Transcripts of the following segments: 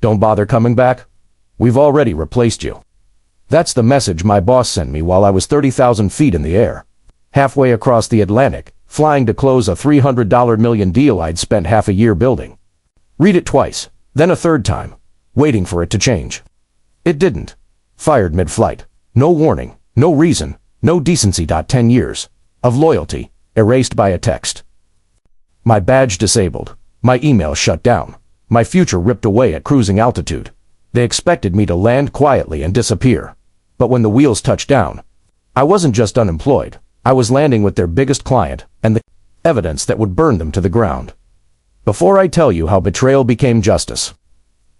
Don't bother coming back. We've already replaced you. That's the message my boss sent me while I was 30,000 feet in the air, halfway across the Atlantic, flying to close a $300 million deal I'd spent half a year building. Read it twice, then a third time, waiting for it to change. It didn't. Fired mid-flight. No warning, no reason, no decency. 10 years of loyalty erased by a text. My badge disabled, my email shut down, my future ripped away at cruising altitude. They expected me to land quietly and disappear. But when the wheels touched down, I wasn't just unemployed, I was landing with their biggest client and the evidence that would burn them to the ground. Before I tell you how betrayal became justice,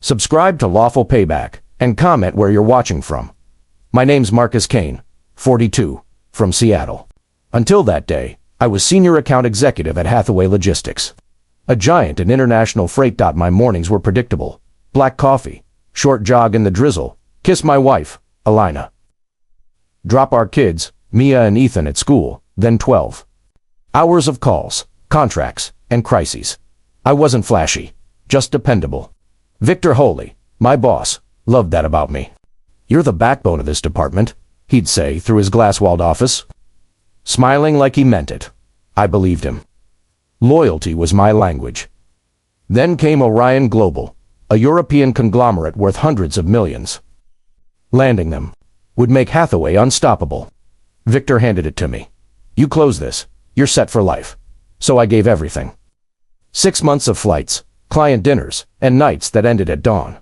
subscribe to Lawful Payback and comment where you're watching from. My name's Marcus Kane, 42, from Seattle. Until that day, I was senior account executive at Hathaway Logistics, a giant in international freight. My mornings were predictable. Black coffee, short jog in the drizzle, kiss my wife, Alina. Drop our kids, Mia and Ethan, at school, then 12 hours of calls, contracts, and crises. I wasn't flashy, just dependable. Victor Holy, my boss, loved that about me. You're the backbone of this department, he'd say through his glass-walled office. Smiling like he meant it. I believed him. Loyalty was my language. Then came Orion Global, a European conglomerate worth hundreds of millions. Landing them would make Hathaway unstoppable. Victor handed it to me. You close this, you're set for life. So I gave everything. 6 months of flights, client dinners, and nights that ended at dawn.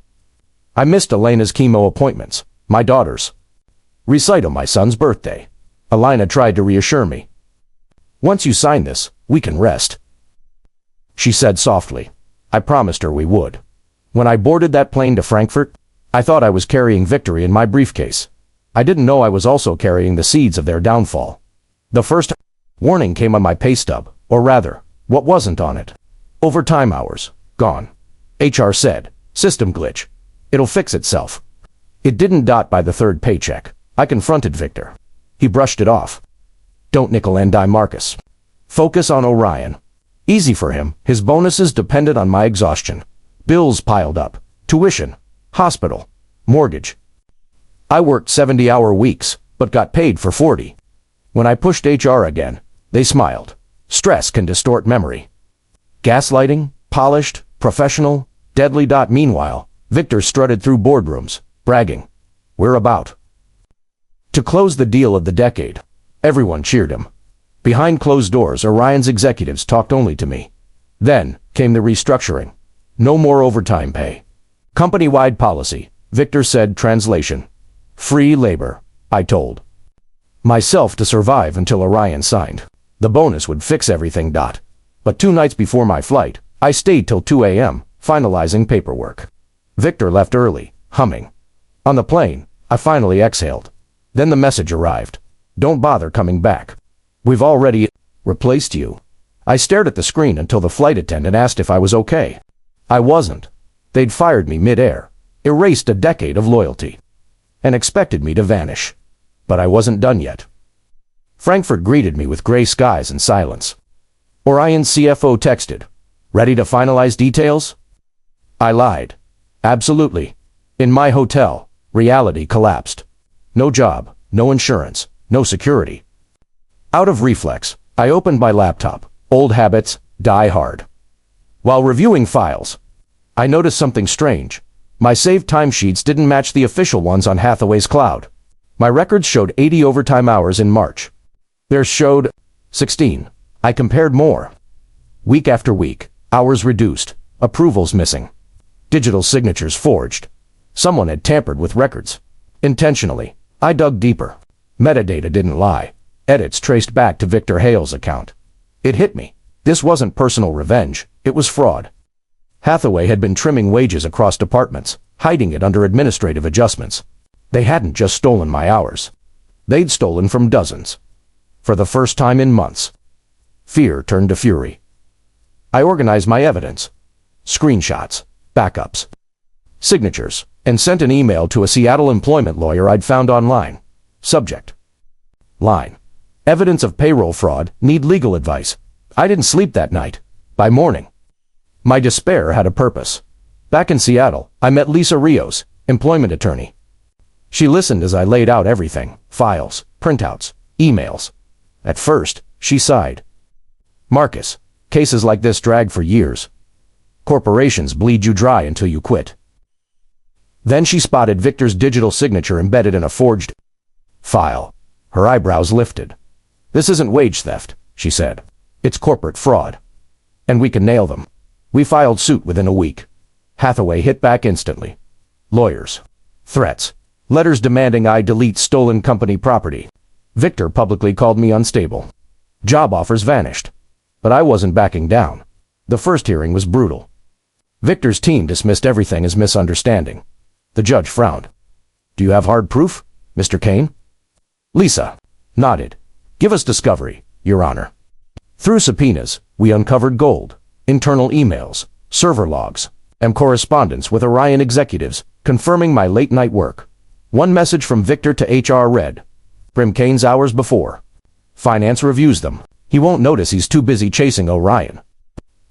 I missed Elena's chemo appointments, my daughter's recital, my son's birthday. Alina tried to reassure me. Once you sign this, we can rest, she said softly. I promised her we would. When I boarded that plane to Frankfurt, I thought I was carrying victory in my briefcase. I didn't know I was also carrying the seeds of their downfall. The first warning came on my pay stub, or rather, what wasn't on it. Overtime hours, gone. HR said, system glitch. It'll fix itself. It didn't. By the third paycheck, I confronted Victor. He brushed it off. Don't nickel and dime Marcus. Focus on Orion. Easy for him, his bonuses depended on my exhaustion. Bills piled up, tuition, hospital, mortgage. I worked 70-hour weeks, but got paid for 40. When I pushed HR again, they smiled. Stress can distort memory. Gaslighting, polished, professional, deadly. Meanwhile, Victor strutted through boardrooms, bragging. We're about to close the deal of the decade. Everyone cheered him. Behind closed doors, Orion's executives talked only to me. Then came the restructuring. No more overtime pay. Company-wide policy, Victor said. Translation. Free labor, I told myself to survive until Orion signed. The bonus would fix everything. But 2 nights before my flight, I stayed till 2 a.m., finalizing paperwork. Victor left early, humming. On the plane, I finally exhaled. Then the message arrived. Don't bother coming back. We've already replaced you. I stared at the screen until the flight attendant asked if I was okay. I wasn't. They'd fired me mid-air, erased a decade of loyalty, and expected me to vanish. But I wasn't done yet. Frankfurt greeted me with gray skies and silence. Orion's CFO texted, ready to finalize details? I lied. Absolutely. In my hotel, reality collapsed. No job, no insurance, no security. Out of reflex, I opened my laptop. Old habits die hard. While reviewing files, I noticed something strange. My saved timesheets didn't match the official ones on Hathaway's cloud. My records showed 80 overtime hours in March. Theirs showed 16. I compared more. Week after week, hours reduced, approvals missing, digital signatures forged. Someone had tampered with records. Intentionally. I dug deeper. Metadata didn't lie. Edits traced back to Victor Hale's account. It hit me. This wasn't personal revenge, it was fraud. Hathaway had been trimming wages across departments, hiding it under administrative adjustments. They hadn't just stolen my hours. They'd stolen from dozens. For the first time in months. Fear turned to fury. I organized my evidence. Screenshots, backups, signatures, and sent an email to a Seattle employment lawyer I'd found online. Subject line. Evidence of payroll fraud, need legal advice. I didn't sleep that night. By morning, my despair had a purpose. Back in Seattle, I met Lisa Rios, employment attorney. She listened as I laid out everything: files, printouts, emails. At first, she sighed. "Marcus, cases like this drag for years. Corporations bleed you dry until you quit." Then she spotted Victor's digital signature embedded in a forged file. Her eyebrows lifted. "This isn't wage theft," she said. "It's corporate fraud. And we can nail them." We filed suit within a week. Hathaway hit back instantly. Lawyers, threats, letters demanding I delete stolen company property. Victor publicly called me unstable. Job offers vanished. But I wasn't backing down. The first hearing was brutal. Victor's team dismissed everything as misunderstanding. The judge frowned. "Do you have hard proof, Mr. Kane?" Lisa nodded. "Give us discovery, Your Honor." Through subpoenas, we uncovered gold, internal emails, server logs, and correspondence with Orion executives confirming my late-night work. One message from Victor to HR read, "Prim Kane's hours before. Finance reviews them. He won't notice he's too busy chasing Orion."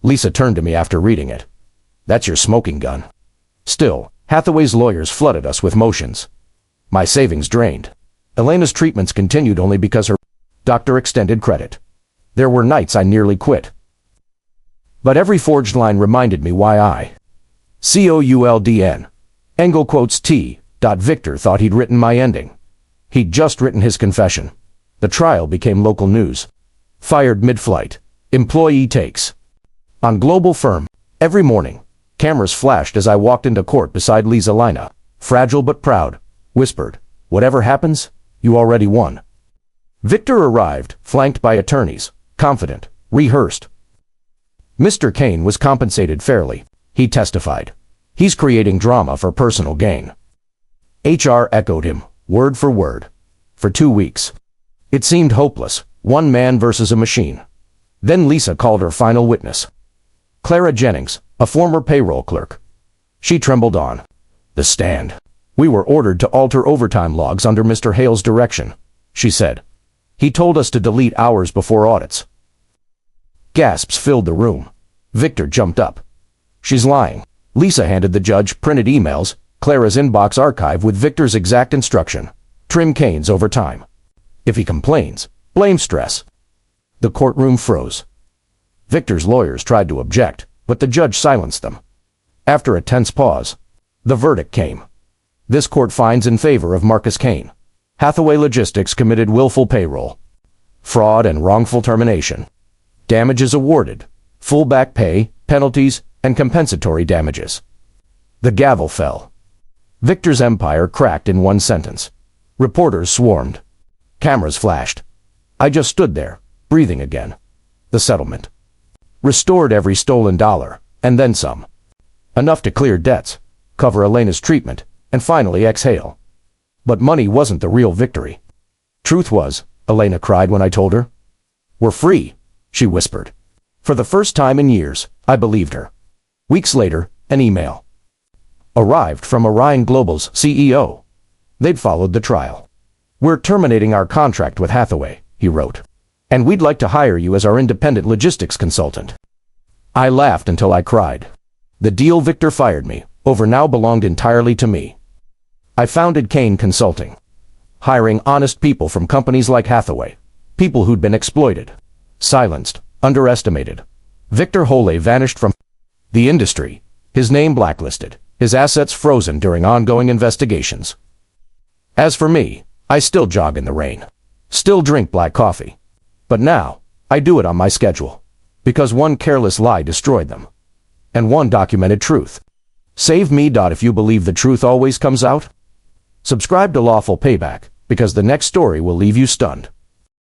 Lisa turned to me after reading it. "That's your smoking gun." Still, Hathaway's lawyers flooded us with motions. My savings drained. Elena's treatments continued only because her doctor extended credit. There were nights I nearly quit. But every forged line reminded me why I COULDN. Engel quotes T. Victor thought he'd written my ending. He'd just written his confession. The trial became local news. Fired mid-flight. Employee takes. On Global Firm, every morning, cameras flashed as I walked into court beside Lisa Lina, fragile but proud, whispered, "Whatever happens, you already won." Victor arrived, flanked by attorneys, confident, rehearsed. Mr. Kane was compensated fairly, he testified. He's creating drama for personal gain. HR echoed him, word for word. For 2 weeks. It seemed hopeless, one man versus a machine. Then Lisa called her final witness. Clara Jennings, a former payroll clerk. She trembled on the stand. "We were ordered to alter overtime logs under Mr. Hale's direction," she said. "He told us to delete hours before audits." Gasps filled the room. Victor jumped up. "She's lying." Lisa handed the judge printed emails, Clara's inbox archive with Victor's exact instruction: trim Kane's overtime. If he complains, blame stress. The courtroom froze. Victor's lawyers tried to object, but the judge silenced them. After a tense pause, the verdict came. This court finds in favor of Marcus Kane. Hathaway Logistics committed willful payroll, fraud, and wrongful termination. Damages awarded: full back pay, penalties, and compensatory damages. The gavel fell. Victor's empire cracked in one sentence. Reporters swarmed. Cameras flashed. I just stood there, breathing again. The settlement restored every stolen dollar, and then some. Enough to clear debts, cover Elena's treatment, and finally exhale. But money wasn't the real victory. Truth was, Elena cried when I told her. "We're free," she whispered. For the first time in years, I believed her. Weeks later, an email arrived from Orion Global's CEO. They'd followed the trial. "We're terminating our contract with Hathaway," he wrote. "And we'd like to hire you as our independent logistics consultant." I laughed until I cried. The deal Victor fired me over now belonged entirely to me. I founded Kane Consulting, hiring honest people from companies like Hathaway, people who'd been exploited, silenced, underestimated. Victor Hole vanished from the industry, his name blacklisted, his assets frozen during ongoing investigations. As for me, I still jog in the rain, still drink black coffee. But now, I do it on my schedule, because one careless lie destroyed them, and one documented truth. Save me. If you believe the truth always comes out. Subscribe to Lawful Payback, because the next story will leave you stunned.